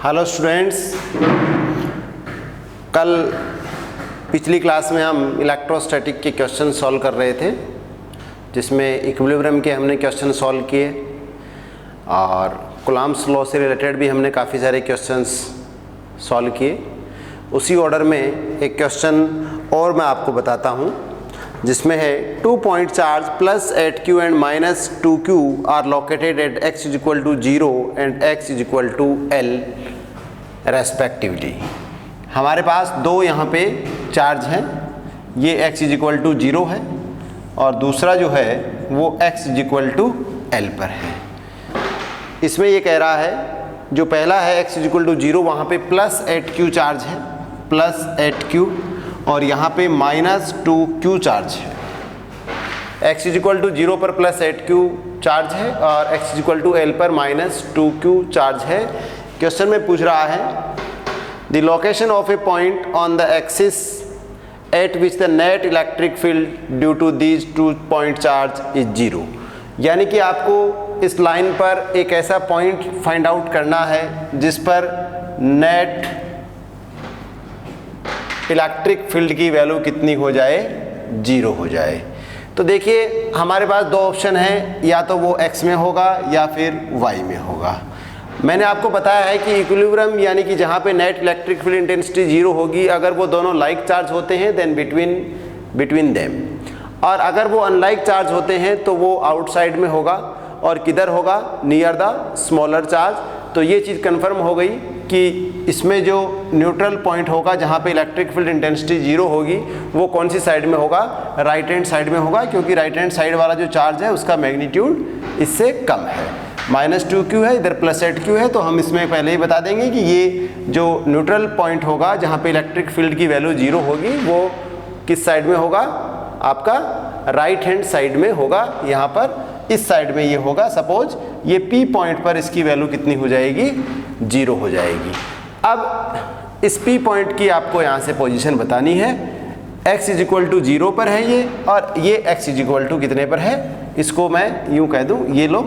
Hello students, कल पिछली class में हम इलेक्ट्रोस्टैटिक के क्वेश्चन सॉल्व कर रहे थे, जिसमें इक्विलिब्रियम के हमने क्वेश्चन सॉल्व किए और कूलॉम्स लॉ से रिलेटेड भी हमने काफ़ी सारे क्वेश्चंस सॉल्व किए। उसी ऑर्डर में एक क्वेश्चन और मैं आपको बताता हूँ, जिसमें है 2 point charge plus 8q and minus 2q are located at x is equal to 0 and x is equal to l respectively. हमारे पास दो यहाँ पे चार्ज हैं, ये x इज इक्वल टू 0 है और दूसरा जो है वो x is equal to l पर है। इसमें ये कह रहा है, जो पहला है x इज इक्वल टू 0, वहाँ पे प्लस 8q चार्ज है, प्लस 8q, और यहाँ पे माइनस 2q चार्ज है। x इज इक्वल टू 0 पर प्लस 8q चार्ज है और x is equal to l पर माइनस 2q चार्ज है। क्वेश्चन में पूछ रहा है the location of a point on the axis at which the net electric field due to these 2 point charge is 0। यानी कि आपको इस लाइन पर एक ऐसा पॉइंट फाइंड आउट करना है जिस पर नेट इलेक्ट्रिक फील्ड की वैल्यू कितनी हो जाए, 0 हो जाए। तो देखिए हमारे पास दो ऑप्शन हैं, या तो वो x में होगा या फिर y में होगा। मैंने आपको बताया है कि इक्विलिब्रियम यानी कि जहाँ पे नेट इलेक्ट्रिक फील्ड इंटेंसिटी 0 होगी, अगर वो दोनों लाइक चार्ज होते हैं देन बिटवीन देम, और अगर वो अनलाइक चार्ज होते हैं तो वो आउटसाइड में होगा और किधर होगा, नियर द स्मॉलर चार्ज। तो ये चीज़ कंफर्म हो गई कि इसमें जो न्यूट्रल पॉइंट होगा जहाँ पे इलेक्ट्रिक फील्ड इंटेंसिटी 0 होगी, वो कौन सी साइड में होगा, राइट हैंड साइड में होगा, क्योंकि राइट हैंड साइड वाला जो चार्ज है उसका मैग्नीट्यूड इससे कम है। माइनस 2q है, इधर प्लस 8q है, तो हम इसमें पहले ही बता देंगे कि ये जो न्यूट्रल पॉइंट होगा जहाँ पे इलेक्ट्रिक फील्ड की वैल्यू 0 होगी, वो किस साइड में होगा, आपका राइट हैंड साइड में होगा। यहाँ पर इस साइड में ये होगा। सपोज ये P पॉइंट पर इसकी वैल्यू कितनी हो जाएगी, 0 हो जाएगी। अब इस P पॉइंट की आपको यहाँ से पोजीशन बतानी है। x इज इक्वल टू 0 पर है ये, और ये x इज इक्वल टू कितने पर है, इसको मैं यूँ कह दूँ, ये लो,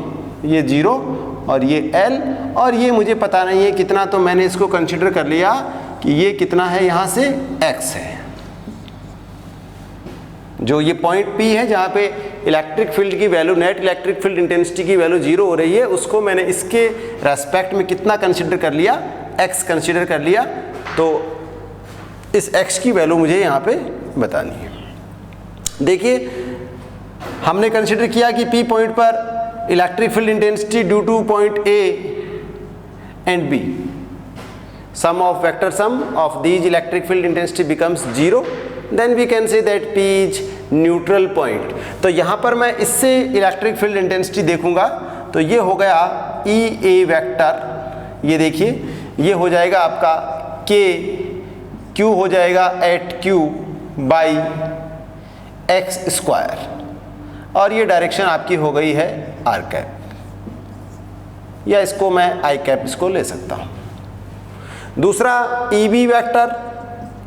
ये 0 और ये l, और ये मुझे पता नहीं है कितना, तो मैंने इसको कंसिडर कर लिया कि ये कितना है, यहाँ से x है। जो ये पॉइंट P है जहाँ पे इलेक्ट्रिक फील्ड की value, net electric field intensity की वैल्यू 0 हो रही है, उसको मैंने इसके रेस्पेक्ट में कितना कंसीडर कर लिया, x कंसीडर कर लिया। तो इस x की वैल्यू मुझे यहाँ पे बतानी है। देखिए हमने कंसीडर किया कि P पॉइंट पर electric field intensity due to point A and B, sum of vector sum of these electric field intensity becomes 0, then we can say that P is neutral point। तो यहाँ पर मैं इससे electric field intensity देखूंगा, तो ये हो गया E A वेक्टर, ये देखिए ये हो जाएगा आपका K, Q हो जाएगा 8Q बाई x स्क्वायर, और ये डायरेक्शन आपकी हो गई है r कैप, या इसको मैं i कैप इसको ले सकता हूँ। दूसरा EB वेक्टर,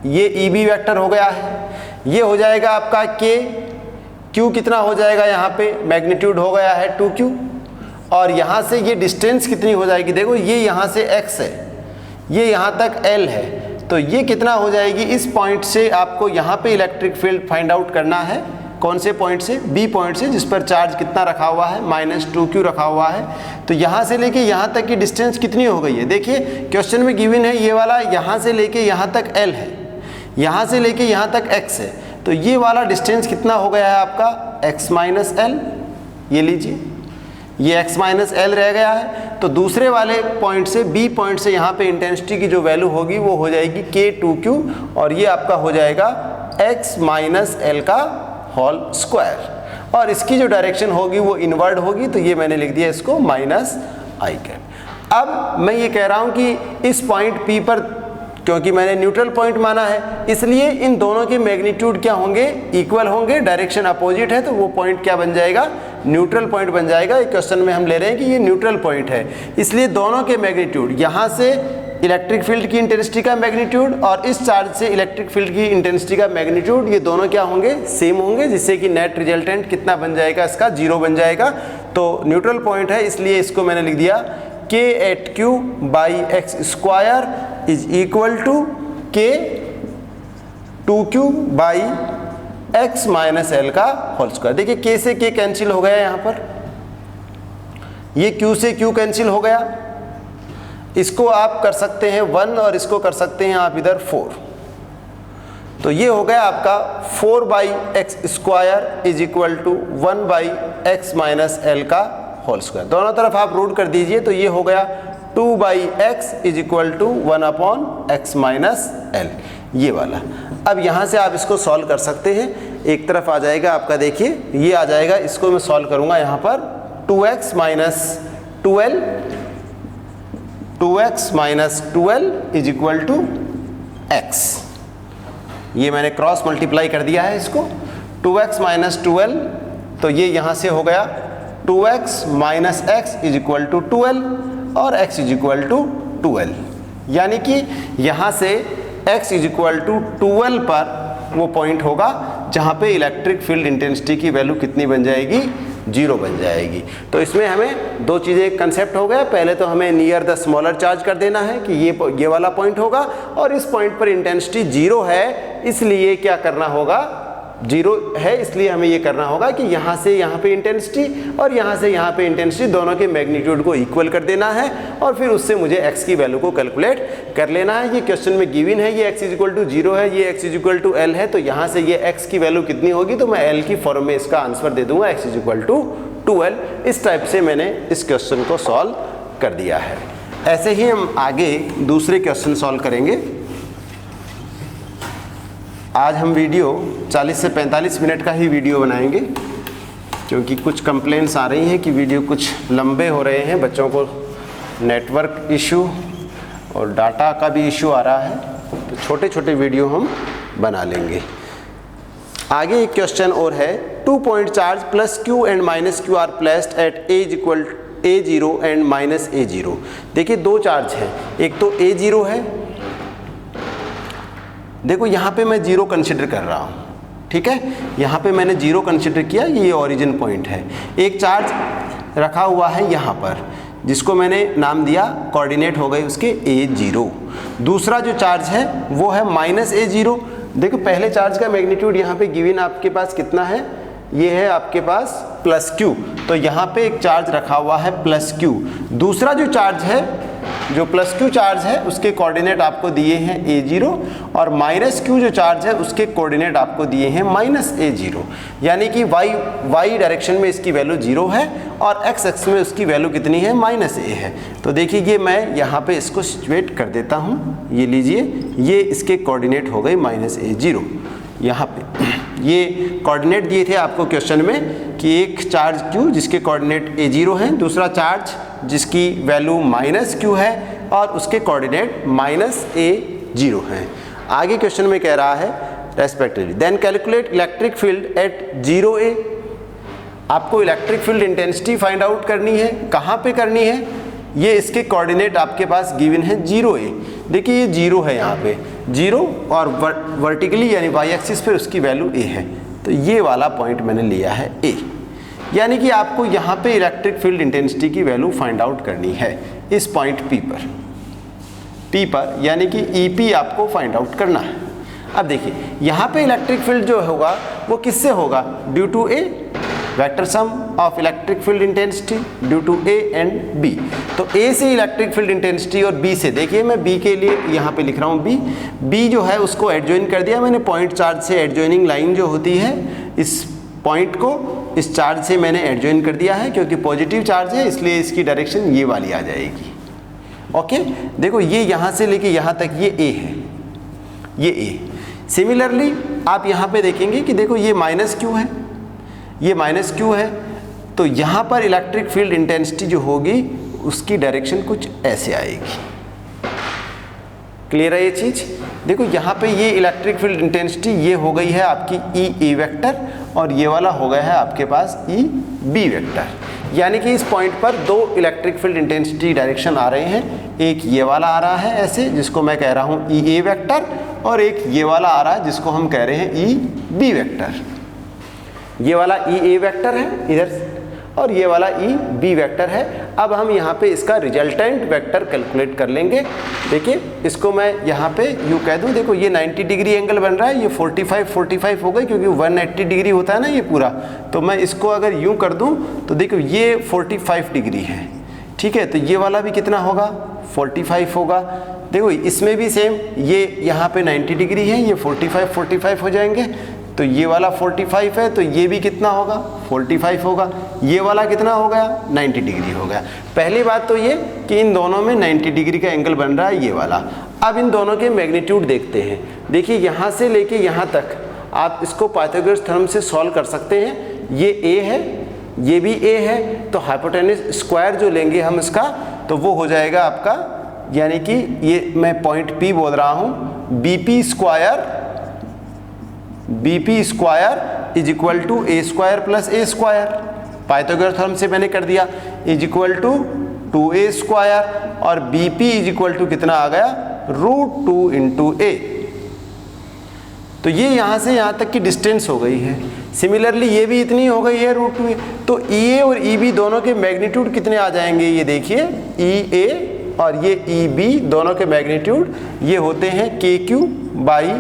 ये EB वेक्टर हो गया है, ये हो जाएगा आपका K, Q कितना हो जाएगा, यहाँ पे मैग्नीट्यूड हो गया है 2Q, और यहाँ से ये डिस्टेंस कितनी हो जाएगी, देखो ये यहाँ से x है, ये यहाँ तक l है, तो ये कितना हो जाएगी, इस पॉइंट से आपको यहाँ पे इलेक्ट्रिक फील्ड फाइंड आउट करना है। कौन से पॉइंट से, B पॉइंट से, जिस पर चार्ज कितना रखा हुआ है, माइनस 2Q रखा हुआ है। तो यहाँ से लेके यहाँ तक की डिस्टेंस कितनी हो गई है, देखिए क्वेश्चन में गिवन है ये वाला, यहाँ से लेके यहाँ तक l है, यहाँ से लेके यहाँ तक x है, तो ये वाला डिस्टेंस कितना हो गया है आपका, x माइनस l, ये लीजिए ये x माइनस l रह गया है। तो दूसरे वाले पॉइंट से, B पॉइंट से यहाँ पे इंटेंसिटी की जो वैल्यू होगी वो हो जाएगी K2Q, और ये आपका हो जाएगा x माइनस l का होल स्क्वायर, और इसकी जो डायरेक्शन होगी वो इनवर्ड होगी, तो ये मैंने लिख दिया इसको माइनस i कैप। अब मैं ये कह रहा हूँ कि इस पॉइंट P पर, क्योंकि मैंने न्यूट्रल पॉइंट माना है, इसलिए इन दोनों के मैग्नीट्यूड क्या होंगे, इक्वल होंगे, डायरेक्शन अपोजिट है, तो वो पॉइंट क्या बन जाएगा, न्यूट्रल पॉइंट बन जाएगा। एक क्वेश्चन में हम ले रहे हैं कि ये न्यूट्रल पॉइंट है, इसलिए दोनों के मैग्नीट्यूड, यहाँ से इलेक्ट्रिक फील्ड की इंटेंसिटी का मैग्नीट्यूड और इस चार्ज से इलेक्ट्रिक फील्ड की इंटेंसिटी का मैग्नीट्यूड, ये दोनों क्या होंगे, सेम होंगे, जिससे कि नेट रिजल्टेंट कितना बन जाएगा, इसका 0 बन जाएगा। तो न्यूट्रल पॉइंट है, इसलिए इसको मैंने लिख दिया k eight q by x square is equal to k 2q by x minus l का होल स्क्वायर। देखिए के से के कैंसिल हो गया यहाँ पर, ये q से q कैंसिल हो गया, इसको आप कर सकते हैं 1 और इसको कर सकते हैं आप इधर 4, तो ये हो गया आपका 4 by x square is equal to 1 by x minus l का होल स्क्वायर। दोनों तरफ आप रूट कर दीजिए तो ये हो गया 2 by x is equal to 1 upon x minus l, ये वाला। अब यहाँ से आप इसको सॉल्व कर सकते हैं, एक तरफ आ जाएगा आपका, देखिए ये आ जाएगा, इसको मैं सॉल्व करूँगा यहाँ पर 2x minus 12 is equal to x, ये मैंने क्रॉस मल्टीप्लाई कर दिया है इसको, 2x माइनस 12, तो ये यहाँ से हो गया 2x minus x is equal to 12 और x इज इक्वल टू 12, यानी कि यहाँ से x इज इक्वल टू 12 पर वो पॉइंट होगा जहाँ पे इलेक्ट्रिक फील्ड इंटेंसिटी की वैल्यू कितनी बन जाएगी, 0 बन जाएगी। तो इसमें हमें दो चीज़ें कंसेप्ट हो गया, पहले तो हमें नियर द स्मॉलर चार्ज कर देना है कि ये वाला पॉइंट होगा और इस पॉइंट पर इंटेंसिटी 0 है, इसलिए क्या करना होगा, 0 है इसलिए हमें ये करना होगा कि यहाँ से यहाँ पे इंटेंसिटी और यहाँ से यहाँ पे इंटेंसिटी दोनों के मैग्नीट्यूड को इक्वल कर देना है और फिर उससे मुझे x की वैल्यू को कैलकुलेट कर लेना है। ये क्वेश्चन में गिवन है, ये x इज इक्वल टू 0 है, ये x is equal to l है, तो यहाँ से ये x की वैल्यू कितनी होगी, तो मैं l की फॉर्म में इसका आंसर दे दूंगा x is equal to 2l। इस टाइप से मैंने इस क्वेश्चन को सॉल्व कर दिया है। ऐसे ही हम आगे दूसरे क्वेश्चन सॉल्व करेंगे। आज हम वीडियो 40 से 45 मिनट का ही वीडियो बनाएंगे, क्योंकि कुछ कंप्लेंट्स आ रही हैं कि वीडियो कुछ लंबे हो रहे हैं, बच्चों को नेटवर्क इशू और डाटा का भी इशू आ रहा है, तो छोटे छोटे वीडियो हम बना लेंगे। आगे एक क्वेश्चन और है, 2 point charge plus q and minus q are placed at a is equal a0 and minus a0। देखिए दो चार्ज हैं, एक तो a0 है, देखो यहाँ पे मैं 0 कंसिडर कर रहा हूँ, ठीक है, यहाँ पे मैंने 0 कंसिडर किया, ये ओरिजिन पॉइंट है। एक चार्ज रखा हुआ है यहाँ पर जिसको मैंने नाम दिया, कोऑर्डिनेट हो गए उसके a0। दूसरा जो चार्ज है वो है माइनस a0। देखो पहले चार्ज का मैग्नीट्यूड यहाँ पे गिवन आपके पास कितना है, ये है आपके पास प्लस q, तो यहाँ पे एक चार्ज रखा हुआ है प्लस q। दूसरा जो चार्ज है, जो प्लस q चार्ज है उसके कोऑर्डिनेट आपको दिए हैं a0 और माइनस q जो चार्ज है उसके कोऑर्डिनेट आपको दिए हैं माइनस a0, यानी कि y डायरेक्शन में इसकी वैल्यू 0 है और x एक्स में उसकी वैल्यू कितनी है, माइनस a है। तो देखिए ये मैं यहाँ पे इसको सिचुएट कर देता हूँ, ये लीजिए, ये इसके कोऑर्डिनेट हो गए माइनस a0। यहाँ पे ये कोऑर्डिनेट दिए थे आपको क्वेश्चन में कि एक चार्ज q जिसके कोऑर्डिनेट a0 हैं, दूसरा चार्ज जिसकी वैल्यू माइनस q है और उसके कोऑर्डिनेट माइनस a0 हैं। आगे क्वेश्चन में कह रहा है respectively then calculate electric field at 0a। आपको electric field intensity find out करनी है, कहाँ पे करनी है, ये इसके कोऑर्डिनेट आपके पास गिवन है 0a। देखिए ये 0 है यहाँ पे 0 और वर्टिकली यानी y एक्सिस पे उसकी वैल्यू a है, तो ये वाला पॉइंट मैंने लिया है a, यानी कि आपको यहाँ पे इलेक्ट्रिक फील्ड इंटेंसिटी की वैल्यू फाइंड आउट करनी है इस पॉइंट P पर, यानी कि EP आपको फाइंड आउट करना है। अब देखिए यहाँ पे इलेक्ट्रिक फील्ड जो होगा वो किससे होगा, due to a, vector sum of electric field intensity due to a and b। तो a से इलेक्ट्रिक फील्ड इंटेंसिटी और b से, देखिए मैं b के लिए यहाँ पे लिख रहा हूँ b जो है उसको एडजॉइन कर दिया मैंने पॉइंट चार्ज से। एडजॉइनिंग लाइन जो होती है इस पॉइंट को इस चार्ज से मैंने एडजॉइन कर दिया है, क्योंकि पॉजिटिव चार्ज है इसलिए इसकी डायरेक्शन ये वाली आ जाएगी। ओके, देखो ये यहाँ से लेके यहाँ तक ये a है, ये a। सिमिलरली आप यहाँ पे देखेंगे कि देखो ये माइनस q है, ये माइनस q है, तो यहाँ पर इलेक्ट्रिक फील्ड इंटेंसिटी जो होगी उसकी डायरेक्शन कुछ ऐसे आएगी। क्लियर है ये चीज़। देखो यहाँ पे ये इलेक्ट्रिक फील्ड इंटेंसिटी ये हो गई है आपकी E A वेक्टर और ये वाला हो गया है आपके पास E B वेक्टर, यानी कि इस पॉइंट पर दो इलेक्ट्रिक फील्ड इंटेंसिटी डायरेक्शन आ रहे हैं। एक ये वाला आ रहा है ऐसे जिसको मैं कह रहा हूँ E A वेक्टर, और एक ये वाला आ रहा है जिसको हम कह रहे हैं E B वेक्टर। ये वाला E A वेक्टर है इधर और ये वाला E B वेक्टर है। अब हम यहाँ पे इसका रिजल्टेंट वेक्टर कैलकुलेट कर लेंगे। देखिए इसको मैं यहाँ पे यूँ कह दूँ, देखो ये 90 डिग्री एंगल बन रहा है, ये 45 हो गई क्योंकि 180 डिग्री होता है ना ये पूरा। तो मैं इसको अगर यूँ कर दूँ तो देखो ये 45 डिग्री है, ठीक है। तो ये वाला भी कितना होगा, 45 होगा। देखो इसमें भी सेम, ये यहाँ पे 90 डिग्री है, ये 45 हो जाएंगे। तो ये वाला 45 है, तो ये भी कितना होगा, 45 होगा। ये वाला कितना हो गया, 90 डिग्री हो गया। पहली बात तो ये कि इन दोनों में 90 डिग्री का एंगल बन रहा है ये वाला। अब इन दोनों के मैग्नीट्यूड देखते हैं। देखिए यहाँ से लेके यहाँ तक आप इसको पाइथागोरस थ्योरम से सॉल्व कर सकते हैं। ये ए है, ये भी ए है, तो हाइपोटेन्यूज स्क्वायर जो लेंगे हम इसका, तो वो हो जाएगा आपका, यानी कि ये मैं पॉइंट पी बोल रहा हूँ, BP square is equal to a square plus a square. Pythagoras theorem से मैंने कर दिया, is equal to 2a square, और बीपी इज इक्वल टू कितना आ गया, √2 इंटू ए। तो ये यहाँ से यहाँ तक की डिस्टेंस हो गई है। सिमिलरली ये भी इतनी हो गई है √2a। तो EA और EB दोनों के मैग्नीट्यूड कितने आ जाएंगे, ये देखिए EA और ये EB दोनों के मैग्नीट्यूड ये होते हैं KQ by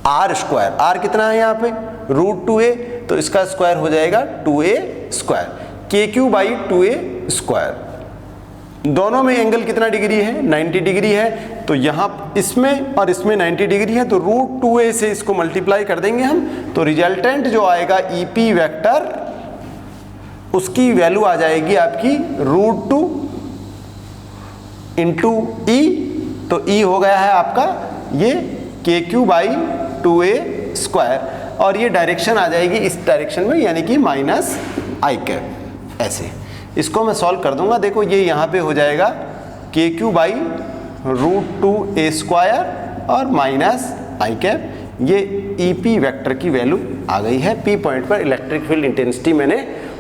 R square. R कितना है यहाँ पे, √2a, तो इसका स्क्वायर हो जाएगा 2a square, KQ by 2a square. दोनों में एंगल कितना डिग्री है, 90 डिग्री है। तो यहाँ इसमें और इसमें 90 डिग्री है, तो √2a से इसको मल्टीप्लाई कर देंगे हम, तो रिजल्टेंट जो आएगा EP वेक्टर, उसकी वैल्यू आ जाएगी आपकी √2 इंटू E। तो E हो गया है आपका ये KQ बाई 2a स्क्वायर, और ये डायरेक्शन आ जाएगी इस डायरेक्शन में, यानी कि -i कैप। ऐसे इसको मैं सॉल्व कर दूंगा। देखो ये यहाँ पे हो जाएगा KQ बाई √2a स्क्वायर और -i कैप। ये EP वेक्टर की वैल्यू आ गई है। P पॉइंट पर इलेक्ट्रिक फील्ड इंटेंसिटी मैंने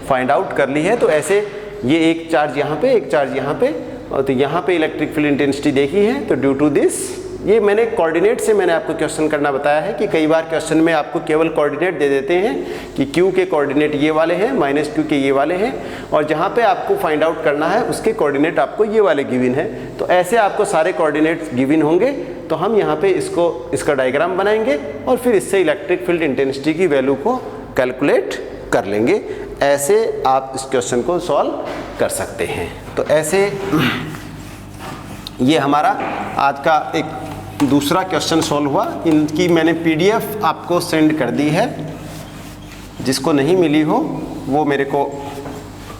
फाइंड आउट कर ली है। तो ऐसे ये एक चार्ज यहाँ पे, एक चार्ज यहाँ पे, और तो यहाँ पे इलेक्ट्रिक फील्ड इंटेंसिटी देखी है। तो ड्यू टू दिस, ये मैंने कोऑर्डिनेट से मैंने आपको क्वेश्चन करना बताया है कि कई बार क्वेश्चन में आपको केवल कोऑर्डिनेट दे देते हैं कि Q के कोऑर्डिनेट ये वाले हैं, -Q के ये वाले हैं, और जहाँ पे आपको फाइंड आउट करना है उसके कोऑर्डिनेट आपको ये वाले गिवन है। तो ऐसे आपको सारे कोऑर्डिनेट्स गिवन होंगे, तो हम यहाँ पे इसका डायग्राम बनाएंगे और फिर इससे इलेक्ट्रिक फील्ड इंटेंसिटी की वैल्यू को कैलकुलेट कर लेंगे। ऐसे आप इस क्वेश्चन को सॉल्व कर सकते हैं। तो ऐसे ये हमारा आज का एक दूसरा क्वेश्चन सॉल्व हुआ। इनकी मैंने PDF आपको सेंड कर दी है, जिसको नहीं मिली हो वो मेरे को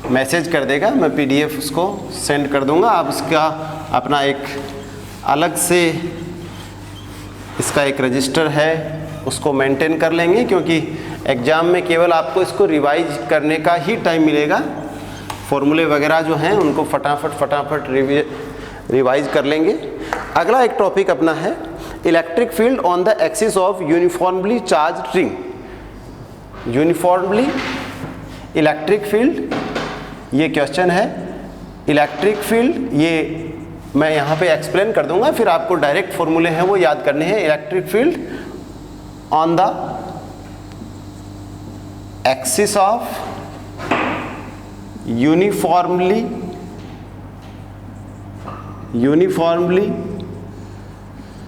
मैसेज कर देगा, मैं PDF उसको सेंड कर दूंगा। आप इसका अपना एक अलग से इसका एक रजिस्टर है उसको मेंटेन कर लेंगे, क्योंकि एग्ज़ाम में केवल आपको इसको रिवाइज करने का ही टाइम मिलेगा। फॉर्मूले वगैरह जो हैं उनको फटाफट रिवाइज कर लेंगे। अगला एक टॉपिक अपना है electric field on the axis of uniformly charge ring. Uniformly electric field, ये क्वेश्चन है। इलेक्ट्रिक फील्ड ये मैं यहाँ पे एक्सप्लेन कर दूंगा, फिर आपको डायरेक्ट फॉर्मूले हैं वो याद करने हैं। Electric field on the axis of uniformly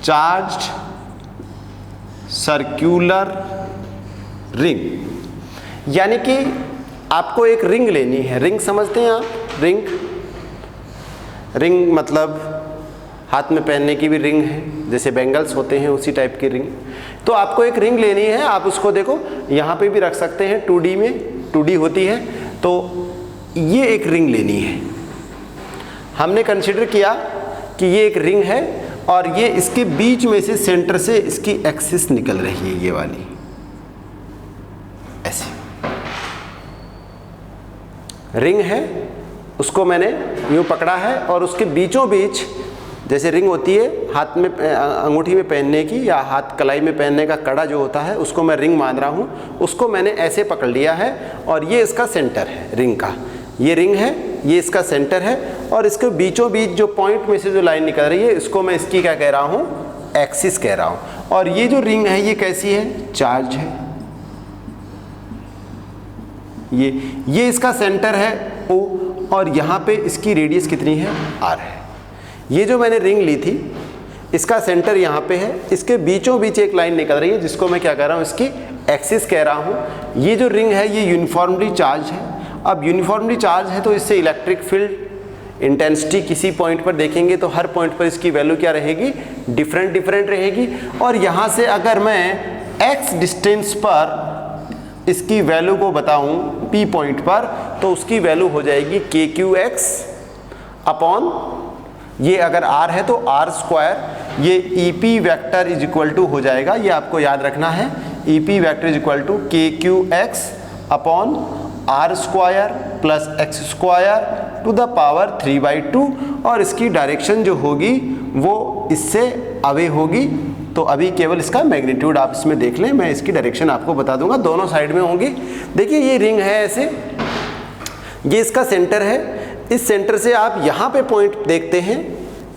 charged circular ring. यानी कि आपको एक रिंग लेनी है। रिंग समझते हैं आप? रिंग मतलब हाथ में पहनने की भी रिंग है, जैसे बैंगल्स होते हैं उसी टाइप की रिंग। तो आपको एक रिंग लेनी है। आप उसको देखो यहाँ पे भी रख सकते हैं, 2D में 2D होती है। तो ये एक रिंग लेनी है। हमने कंसिडर किया कि ये एक रिंग है और ये इसके बीच में से सेंटर से इसकी एक्सिस निकल रही है, ये वाली ऐसे रिंग है। उसको मैंने यूँ पकड़ा है और उसके बीचों बीच जैसे रिंग होती है हाथ में अंगूठी में पहनने की या हाथ कलाई में पहनने का कड़ा जो होता है, उसको मैं रिंग मान रहा हूँ। उसको मैंने ऐसे पकड़ लिया है और ये इसका सेंटर है रिंग का। ये रिंग है, ये इसका सेंटर है और इसके बीचों बीच जो पॉइंट में से जो लाइन निकल रही है, इसको मैं इसकी क्या कह रहा हूँ, एक्सिस कह रहा हूँ। और ये जो रिंग है ये कैसी है, चार्ज है। ये इसका सेंटर है O और यहाँ पे इसकी रेडियस कितनी है, r है। ये जो मैंने रिंग ली थी इसका सेंटर यहाँ पे है, इसके बीचों बीच एक लाइन निकल रही है जिसको मैं क्या कह रहा हूँ, इसकी एक्सिस कह रहा हूँ। ये जो रिंग है ये यूनिफॉर्मली चार्ज है। अब यूनिफॉर्मली चार्ज है तो इससे इलेक्ट्रिक फील्ड इंटेंसिटी किसी पॉइंट पर देखेंगे तो हर पॉइंट पर इसकी वैल्यू क्या रहेगी, डिफरेंट रहेगी। और यहाँ से अगर मैं x डिस्टेंस पर इसकी वैल्यू को बताऊँ p पॉइंट पर, तो उसकी वैल्यू हो जाएगी KQX अपॉन, ये अगर r है तो r स्क्वायर, ये EP vector is equal to हो जाएगा, ये आपको याद रखना है, EP vector is equal to KQX upon r square plus x square to the power 3/2। और इसकी डायरेक्शन जो होगी वो इससे अवे होगी। तो अभी केवल इसका मैग्नीट्यूड आप इसमें देख लें, मैं इसकी डायरेक्शन आपको बता दूंगा, दोनों साइड में होंगी। देखिए ये रिंग है ऐसे, ये इसका सेंटर है, इस सेंटर से आप यहाँ पे पॉइंट देखते हैं,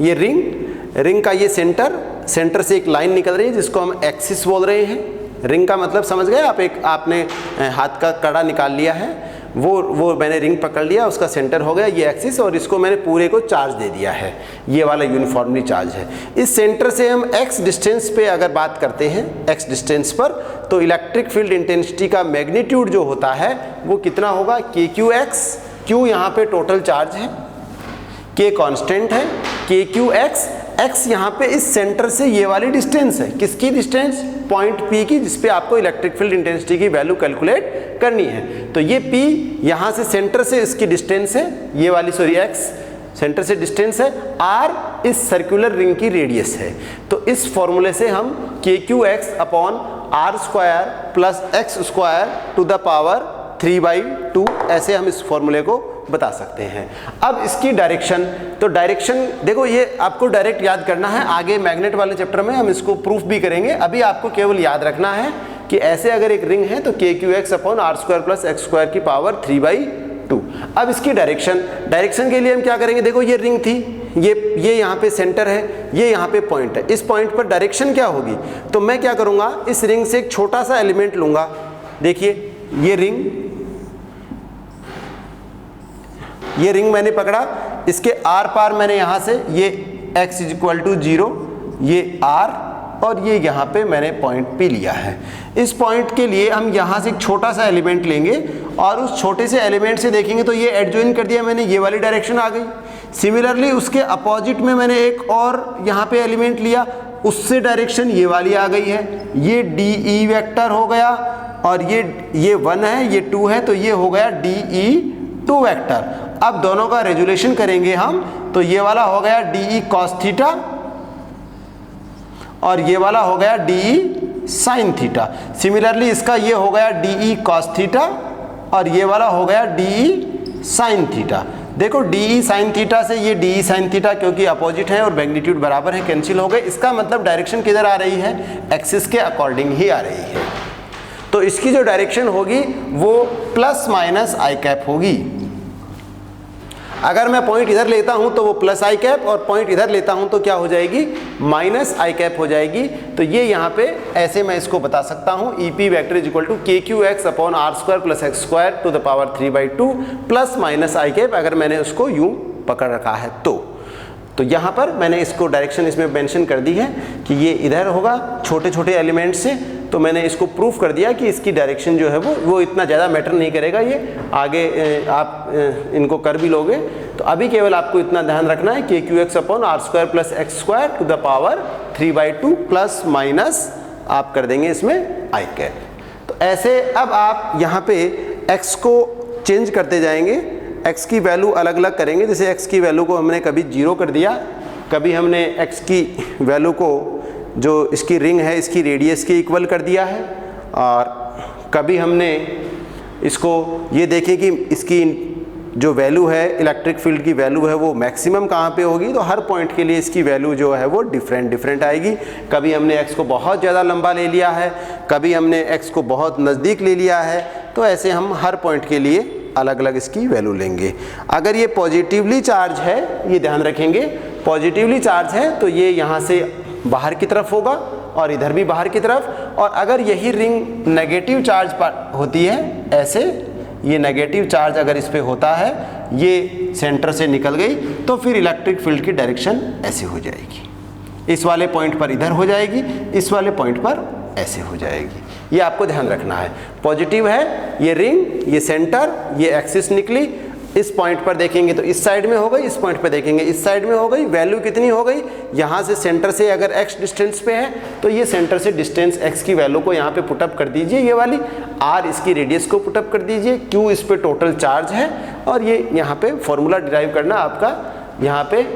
ये रिंग का ये सेंटर से एक लाइन निकल रही है जिसको हम एक्सिस बोल रहे हैं। रिंग का मतलब समझ गए आप, आपने हाथ का कड़ा निकाल लिया है, वो मैंने रिंग पकड़ लिया, उसका सेंटर हो गया ये एक्सिस, और इसको मैंने पूरे को चार्ज दे दिया है, ये वाला यूनिफॉर्मली चार्ज है। इस सेंटर से हम x डिस्टेंस पे अगर बात करते हैं, x डिस्टेंस पर, तो इलेक्ट्रिक फील्ड इंटेंसिटी का मैग्नीट्यूड जो होता है वो कितना होगा, KQX। Q यहाँ पे टोटल चार्ज है, K कांस्टेंट है, KQX, x यहाँ पे इस सेंटर से ये वाली डिस्टेंस है, किसकी डिस्टेंस, पॉइंट P की, जिसपे आपको इलेक्ट्रिक फील्ड इंटेंसिटी की वैल्यू कैलकुलेट करनी है। तो ये P यहाँ से सेंटर से इसकी डिस्टेंस है, ये वाली सॉरी x सेंटर से डिस्टेंस है, r इस सर्कुलर रिंग की रेडियस है। तो इस फॉर्मूले से हम KQX upon r square plus x square to the power 3/2 ऐसे हम इस फॉर्मूले को बता सकते हैं। अब इसकी डायरेक्शन, तो डायरेक्शन देखो ये आपको डायरेक्ट याद करना है, आगे मैग्नेट वाले चैप्टर में हम इसको प्रूफ भी करेंगे। अभी आपको केवल याद रखना है कि ऐसे अगर एक रिंग है तो KQX upon r square plus x square की पावर 3/2। अब इसकी डायरेक्शन के लिए हम क्या करेंगे, देखो ये रिंग थी, ये यहाँ पे सेंटर है, ये यहाँ पे पॉइंट है, इस पॉइंट पर डायरेक्शन क्या होगी, तो मैं क्या करूँगा, इस रिंग से एक छोटा सा एलिमेंट लूँगा। देखिए ये रिंग मैंने पकड़ा, इसके आर पार मैंने यहाँ से ये x इज इक्वल टू 0, ये r, और ये यहाँ पे मैंने पॉइंट P लिया है। इस पॉइंट के लिए हम यहाँ से एक छोटा सा एलिमेंट लेंगे और उस छोटे से एलिमेंट से देखेंगे तो ये एडजॉइन कर दिया मैंने, ये वाली डायरेक्शन आ गई। सिमिलरली उसके अपोजिट में मैंने एक और यहाँ पे एलिमेंट लिया, उससे डायरेक्शन ये वाली आ गई है, ये DE वेक्टर हो गया, और ये 1 है, ये 2 है, तो ये हो गया DE2 वेक्टर। अब दोनों का रेजुलेशन करेंगे हम, तो ये वाला हो गया DE cos थीटा और ये वाला हो गया DE sin थीटा। सिमिलरली इसका ये हो गया DE cos थीटा और ये वाला हो गया DE sin थीटा। देखो DE sin थीटा से ये DE sin थीटा क्योंकि अपोजिट है और मैग्नीट्यूड बराबर है, कैंसिल हो गए। इसका मतलब डायरेक्शन किधर आ रही है, एक्सिस के अकॉर्डिंग ही आ रही है। तो इसकी जो डायरेक्शन होगी वो प्लस माइनस आई कैप होगी। अगर मैं पॉइंट इधर लेता हूं तो वो प्लस आई कैप, और पॉइंट इधर लेता हूं तो क्या हो जाएगी, माइनस आई कैप हो जाएगी। तो ये यहाँ पे ऐसे मैं इसको बता सकता हूं, EP vector is equal to KQX upon r square plus x square to the power 3/2 plus minus i cap, अगर मैंने उसको यूं पकड़ रखा है तो यहाँ पर मैंने इसको डायरेक्शन इसमें मेंशन कर दी है कि ये इधर होगा छोटे छोटे एलिमेंट से। तो मैंने इसको प्रूफ कर दिया कि इसकी डायरेक्शन जो है वो इतना ज़्यादा मैटर नहीं करेगा, ये आगे आप इनको कर भी लोगे। तो अभी केवल आपको इतना ध्यान रखना है KQX upon r square plus x square to the power 3/2 plus minus आप कर देंगे इसमें आई कैप। तो ऐसे अब आप यहाँ पे x को चेंज करते जाएंगे, x की वैल्यू अलग अलग करेंगे। जैसे x की वैल्यू को हमने कभी 0 कर दिया, कभी हमने x की वैल्यू को जो इसकी रिंग है इसकी रेडियस के इक्वल कर दिया है, और कभी हमने इसको ये देखें कि इसकी जो वैल्यू है इलेक्ट्रिक फील्ड की वैल्यू है वो मैक्सिमम कहाँ पे होगी। तो हर पॉइंट के लिए इसकी वैल्यू जो है वो डिफरेंट आएगी। कभी हमने x को बहुत ज़्यादा लंबा ले लिया है, कभी हमने x को बहुत नज़दीक ले लिया है। तो ऐसे हम हर पॉइंट के लिए अलग अलग इसकी वैल्यू लेंगे। अगर ये पॉजिटिवली चार्ज है, ये ध्यान रखेंगे, पॉजिटिवली चार्ज है तो ये यहाँ से बाहर की तरफ होगा और इधर भी बाहर की तरफ। और अगर यही रिंग नेगेटिव चार्ज पर होती है, ऐसे ये नेगेटिव चार्ज अगर इस पे होता है, ये सेंटर से निकल गई, तो फिर इलेक्ट्रिक फील्ड की डायरेक्शन ऐसे हो जाएगी, इस वाले पॉइंट पर इधर हो जाएगी, इस वाले पॉइंट पर ऐसे हो जाएगी। ये आपको ध्यान रखना है। पॉजिटिव है ये रिंग, ये सेंटर, ये एक्सिस निकली, इस पॉइंट पर देखेंगे तो इस साइड में हो गई, इस पॉइंट पर देखेंगे इस साइड में हो गई। वैल्यू कितनी हो गई, यहाँ से सेंटर से अगर x डिस्टेंस पे है तो ये सेंटर से डिस्टेंस x की वैल्यू को यहाँ पे पुटअप कर दीजिए, ये वाली r इसकी रेडियस को पुटअप कर दीजिए, q इस पे टोटल चार्ज है, और ये यहाँ पे फॉर्मूला डिराइव करना आपका यहाँ पे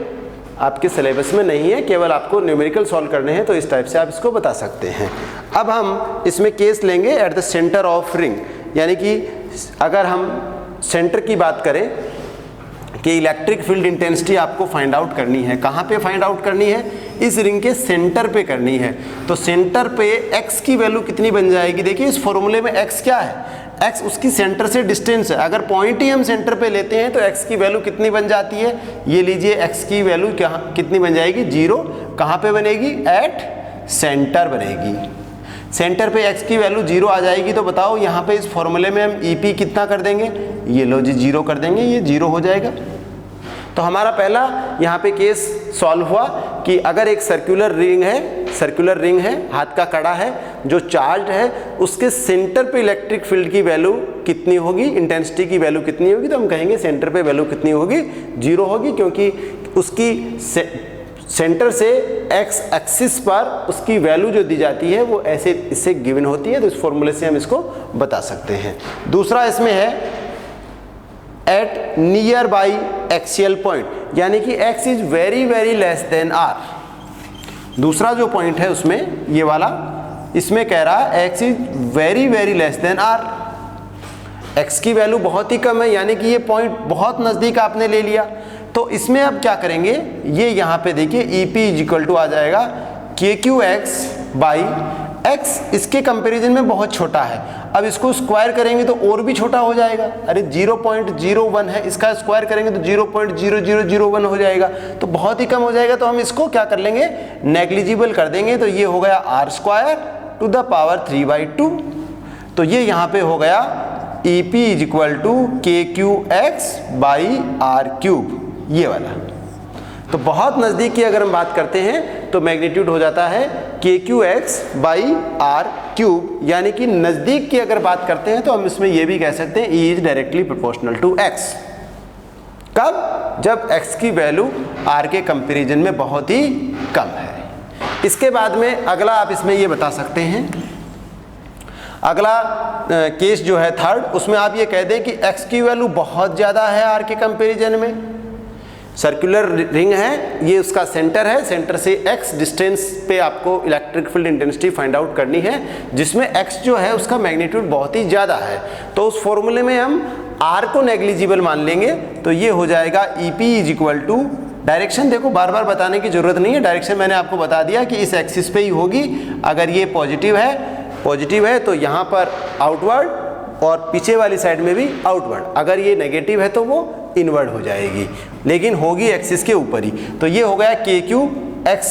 आपके सिलेबस में नहीं है, केवल आपको न्यूमेरिकल सॉल्व करने हैं, तो इस टाइप से आप इसको बता सकते हैं। अब हम इसमें केस लेंगे at the centre of ring, यानी कि अगर हम सेंटर की बात करें कि इलेक्ट्रिक फील्ड इंटेंसिटी आपको फाइंड आउट करनी है, कहाँ पे फाइंड आउट करनी है, इस रिंग के सेंटर पे करनी है। तो सेंटर पे x की वैल्यू कितनी बन जाएगी, देखिए इस फॉर्मूले में x क्या है, x उसकी सेंटर से डिस्टेंस है, अगर पॉइंट ही हम सेंटर पे लेते हैं तो x की वैल्यू कितनी बन जाती है, ये लीजिए x की वैल्यू कितनी बन जाएगी, 0। कहाँ पे बनेगी, एट सेंटर बनेगी। सेंटर पे x की वैल्यू 0 आ जाएगी, तो बताओ यहाँ पे इस फॉर्मूले में हम EP कितना कर देंगे, ये लो जी 0 कर देंगे, ये 0 हो जाएगा। तो हमारा पहला यहाँ पे केस सॉल्व हुआ कि अगर एक सर्कुलर रिंग है, हाथ का कड़ा है जो चार्ज है, उसके सेंटर पे इलेक्ट्रिक फील्ड की वैल्यू कितनी होगी, इंटेंसिटी की वैल्यू कितनी होगी, तो हम कहेंगे सेंटर पे वैल्यू कितनी होगी, 0 होगी, क्योंकि उसकी सेंटर से x एक्सिस पर उसकी वैल्यू जो दी जाती है वो ऐसे इससे गिवन होती है, तो इस फॉर्मूले से हम इसको बता सकते हैं। दूसरा इसमें है at near by axial point, यानी कि x is very very less than r। दूसरा जो पॉइंट है उसमें ये वाला, इसमें कह रहा है x is very very less than r, x की वैल्यू बहुत ही कम है, यानी कि ये पॉइंट बहुत नज़दीक आपने ले लिया। तो इसमें अब क्या करेंगे, ये यहाँ पे देखिए EP इज इक्वल टू आ जाएगा KQX बाई x, इसके कंपैरिजन में बहुत छोटा है। अब इसको स्क्वायर करेंगे तो और भी छोटा हो जाएगा, अरे 0.01 है, इसका स्क्वायर करेंगे तो 0.0001 हो जाएगा, तो बहुत ही कम हो जाएगा। तो हम इसको क्या कर लेंगे, नेग्लिजिबल कर देंगे, तो ये हो गया r² टू द पावर 3/2। तो ये यहाँ पे हो गया EP is equal to KQX by r³, ये वाला। तो बहुत नज़दीक की अगर हम बात करते हैं तो मैग्नीट्यूड हो जाता है KQX बाई r³, यानी कि नज़दीक की अगर बात करते हैं तो हम इसमें ये भी कह सकते हैं E is directly proportional to x। कब, जब x की वैल्यू r के कंपैरिजन में बहुत ही कम है। इसके बाद में अगला आप इसमें ये बता सकते हैं, अगला केस जो है थर्ड, उसमें आप ये कह दें कि x की वैल्यू बहुत ज़्यादा है r के कंपैरिजन में। सर्कुलर रिंग है, ये उसका सेंटर है, सेंटर से x डिस्टेंस पे आपको electric field intensity find out करनी है, जिसमें x जो है उसका मैग्नीट्यूड बहुत ही ज़्यादा है। तो उस फॉर्मूले में हम r को नेग्लिजिबल मान लेंगे, तो ये हो जाएगा EP is equal to, direction देखो बार बार बताने की ज़रूरत नहीं है, डायरेक्शन मैंने आपको बता दिया कि इस एक्सिस पे ही होगी। अगर ये पॉजिटिव है तो यहाँ पर आउटवर्ड, और पीछे वाली साइड में भी आउटवर्ड। अगर ये नेगेटिव है तो वो इनवर्ड हो जाएगी, लेकिन होगी एक्सिस के ऊपर ही। तो ये हो गया KQX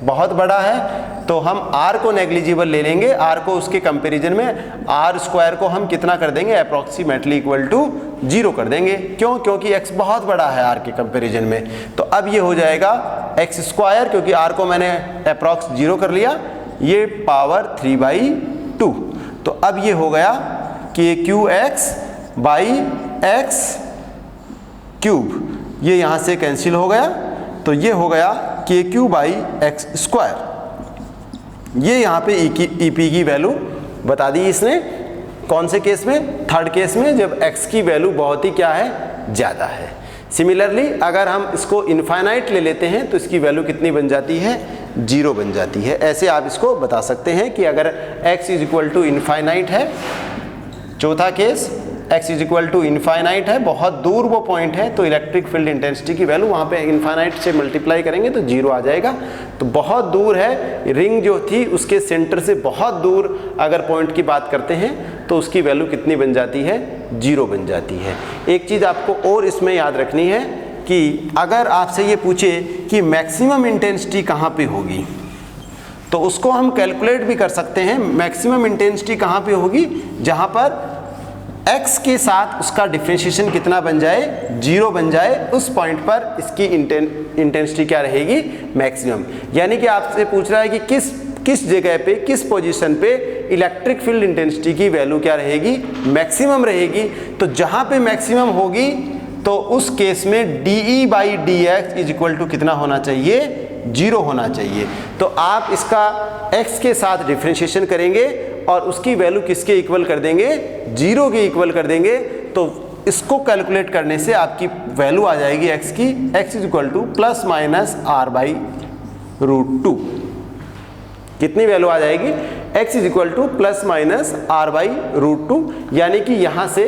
बहुत बड़ा है, तो हम r को नेग्लिजिबल ले लेंगे, r को उसके कंपैरिजन में r² को हम कितना कर देंगे, अप्रॉक्सीमेटली इक्वल टू 0 कर देंगे। क्यों, क्योंकि x बहुत बड़ा है r के कंपैरिजन में। तो अब ये हो जाएगा x², क्योंकि r को मैंने अप्रॉक्स 0 कर लिया, ये पावर 3/2। तो अब ये हो गया KQX बाई x³, ये यहाँ से कैंसिल हो गया, तो ये हो गया KQ बाई x²। ये यहाँ पे EP की वैल्यू बता दी इसने, कौन से केस में, थर्ड केस में, जब x की वैल्यू बहुत ही क्या है, ज़्यादा है। सिमिलरली अगर हम इसको इनफाइनाइट ले लेते हैं तो इसकी वैल्यू कितनी बन जाती है, 0 बन जाती है। ऐसे आप इसको बता सकते हैं कि अगर x is equal to infinite है, चौथा case x is equal to infinite है, बहुत दूर वो पॉइंट है, तो इलेक्ट्रिक फील्ड इंटेंसिटी की वैल्यू वहाँ पे इनफाइनाइट से मल्टीप्लाई करेंगे तो 0 आ जाएगा। तो बहुत दूर है, रिंग जो थी उसके सेंटर से बहुत दूर अगर पॉइंट की बात करते हैं तो उसकी वैल्यू कितनी बन जाती है, 0 बन जाती है। एक चीज़ आपको और इसमें याद रखनी है कि अगर आपसे ये पूछे कि मैक्सिमम इंटेंसिटी कहाँ पे होगी, तो उसको हम कैलकुलेट भी कर सकते हैं। मैक्सिमम इंटेंसिटी कहाँ पे होगी, जहाँ पर x के साथ उसका डिफरेंशिएशन कितना बन जाए, 0 बन जाए, उस पॉइंट पर इसकी इंटेंसिटी क्या रहेगी, मैक्सिमम। यानी कि आपसे पूछ रहा है कि किस जगह पे, किस पोजीशन पे इलेक्ट्रिक फील्ड इंटेंसिटी की वैल्यू क्या रहेगी, मैक्सिमम रहेगी। तो जहां पे मैक्सिमम होगी तो उस केस में dE/dx इज इक्वल टू कितना होना चाहिए, 0 होना चाहिए। तो आप इसका x के साथ डिफरेंशिएशन करेंगे और उसकी वैल्यु किसके इक्वल कर देंगे, 0 के इक्वल कर देंगे। तो इसको कैलकुलेट करने से आपकी वैल्यू आ जाएगी x की, x is equal two plus minus r/√2। कितनी वैल्यू आ जाएगी, x is equal two plus minus r/√2। यानी कि यहाँ से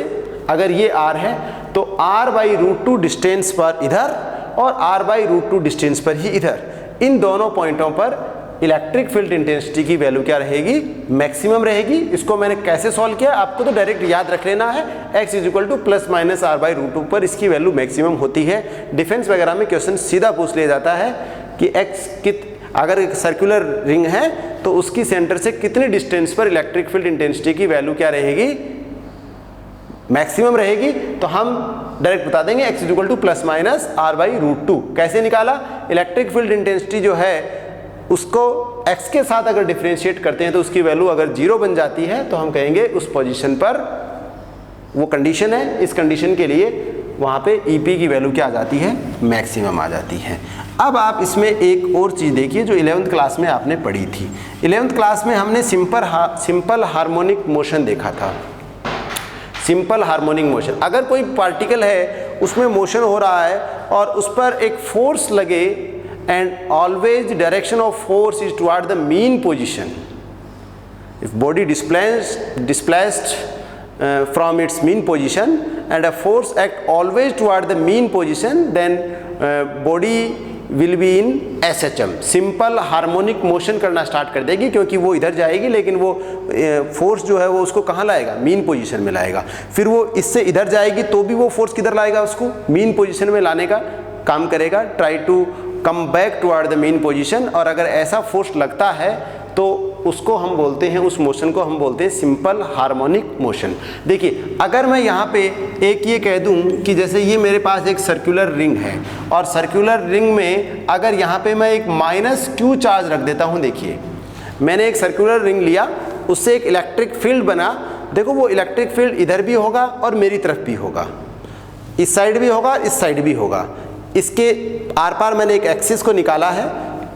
अगर ये r है तो r/√2 डिस्टेंस पर इधर और r/√2 डिस्टेंस पर ही इधर, इन दोनों पॉइंटों पर इलेक्ट्रिक फील्ड इंटेंसिटी की वैल्यू क्या रहेगी, मैक्सिमम रहेगी। इसको मैंने कैसे सॉल्व किया, आपको तो डायरेक्ट याद रख लेना है, x is equal two plus minus r/√2 पर इसकी वैल्यू मैक्सिमम होती है। डिफेंस वगैरह में क्वेश्चन सीधा पूछ लिया जाता है कि अगर एक सर्कुलर रिंग है तो उसकी सेंटर से कितनी डिस्टेंस पर इलेक्ट्रिक फील्ड इंटेंसिटी की वैल्यू क्या रहेगी, मैक्सिमम रहेगी। तो हम डायरेक्ट बता देंगे x is equal two plus minus r/√2। कैसे निकाला, इलेक्ट्रिक फील्ड इंटेंसिटी जो है उसको x के साथ अगर डिफरेंशिएट करते हैं तो उसकी वैल्यू अगर 0 बन जाती है तो हम कहेंगे उस पोजीशन पर, वो कंडीशन है, इस कंडीशन के लिए वहाँ पे EP की वैल्यू क्या आ जाती है, मैक्सिमम आ जाती है। अब आप इसमें एक और चीज़ देखिए जो 11th क्लास में आपने पढ़ी थी। 11th क्लास में हमने सिंपल हार्मोनिक मोशन देखा था। सिंपल हार्मोनिक मोशन, अगर कोई पार्टिकल है उसमें मोशन हो रहा है और उस पर एक फोर्स लगे and always direction of force is toward the mean position. If body displaced from its mean position and a force act always toward the mean position, then body will be in SHM, simple harmonic motion करना start कर देगी, क्योंकि वो इधर जाएगी लेकिन वो force जो है वो उसको कहाँ लाएगा, मीन पोजीशन में लाएगा। फिर वो इससे इधर जाएगी तो भी वो फोर्स किधर लाएगा, उसको मीन पोजीशन में लाने का काम करेगा, try to come back toward the mean position. और अगर ऐसा फोर्स लगता है तो उसको हम बोलते हैं, उस मोशन को हम बोलते हैं सिंपल हार्मोनिक मोशन। देखिए अगर मैं यहाँ पे एक ये कह दूँ कि जैसे ये मेरे पास एक सर्कुलर रिंग है और सर्कुलर रिंग में अगर यहाँ पे मैं एक -q चार्ज रख देता हूँ। देखिए मैंने एक सर्कुलर रिंग लिया, उससे एक इलेक्ट्रिक फील्ड बना। देखो वो इलेक्ट्रिक फील्ड इधर भी होगा और मेरी तरफ भी होगा, इस साइड भी होगा, इस साइड भी होगा। इसके आर पार मैंने एक एक्सिस को निकाला है,